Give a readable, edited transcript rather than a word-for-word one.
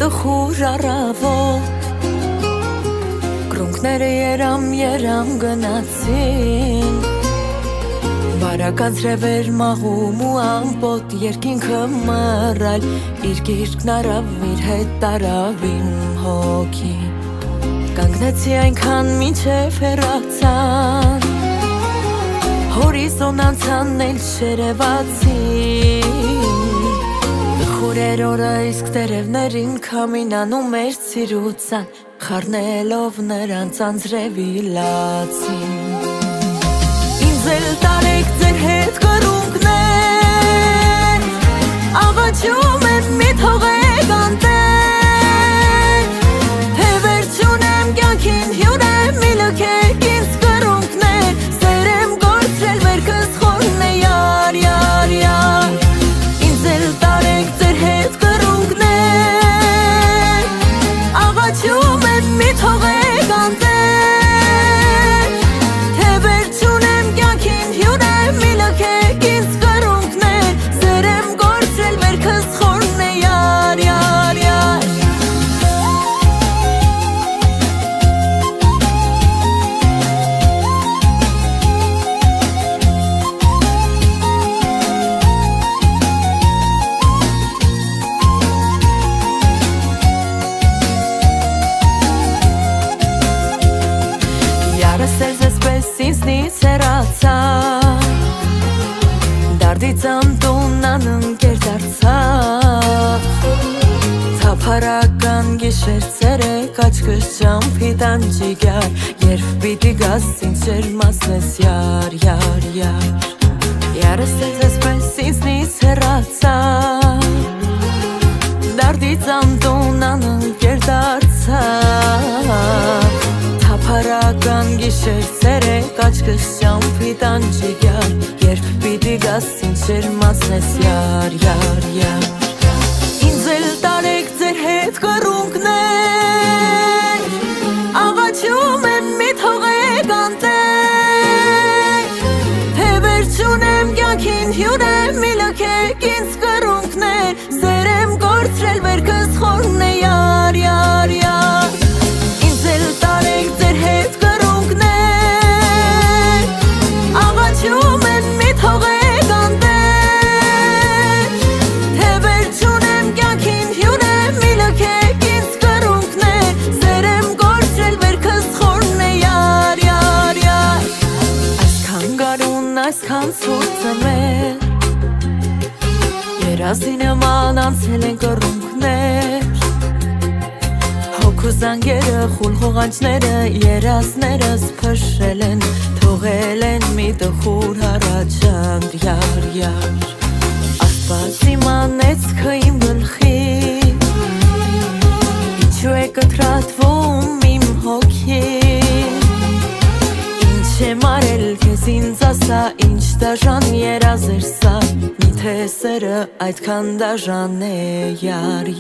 տխուր առավոտ Կրունկները երամ գնացին Բարականցրև էր մաղում ու ամպոտ Երկինքը մռայլ իր գիրկն արավ իր հետ տարավ իմ հոգին Կանգնեցի այնքան մինչև հեռացան Հորիզոն անցան էլ շերևացին Տխուր էր օրը իսկ տերևներին քամինանում էր ցիրուցան Խառնելով նրանց անձրևի լացին Ինձ էլ տարեք ձեր հետ կրունկներ Աղաչում եմ մի թողեք անտեր Թե վերջ ունեմ կյանքին հյուրեմ մի լքեք ինձ կրունկներ Սեր եմ գործրել վերքս խորն է յար Ինձ էլ տարեք ձեր հետ կրունկներ Աղաչում եմ մի թողեք անտեր Թե վերջ ունեմ կյանքին հյուրեմ մի լքեք ինձ կրունկներ Սեր եմ գործրել վերքս խորն է յար Ինձնից հեռացա Դարդից ամտունան ընկեր դարձավ Թափարական գիշեր ցերեկ աչքս ճամփի տանջիգար Երբ պիտի գաս ինձ ջերմացնես յար Յարս էսպես ինձնից հեռացա Դարդից ամտունան ընկեր դարձավ Թափարական գիշեր ցերեկ աչքս ճամփի տանջիգար Երբ պիտի գաս ինձ ջերմացնես յար Ինձ էլ տարեք ձեր հետ կրունկներ Աղաչում եմ մի թողեք անտեր Թե վերջ ունեմ կյանքին հյուրեմ մի լքեք ինձ կրունկներ Սեր եմ գործրել վերքս խորն է յար Ինձ էլ տարեք ձեր հետ կրունկներ Աղաչում եմ մի թողեք անտեր Թե վերջ ունեմ կյանքին հյուրեմ մի լքեք ինձ կրունկներ Սեր եմ գործրել վերքս խորն է յար Այսքան գարուն, այսքան ցուրտը մեր Երազի նման անցել են կրունկներ Հոգու զանգերը, խուլ հողանջները, երազներս փշրել են Թողել են մի տխուր հառաչանք յար Աստված իմանեց քո իմ գլխին Ինչու է կտրատվում իմ հոգին Ինչ եմ արել քեզ ինձ ասա Ինչ դաժան երազ էր սա Միթե սերը այդքան դաժան է յար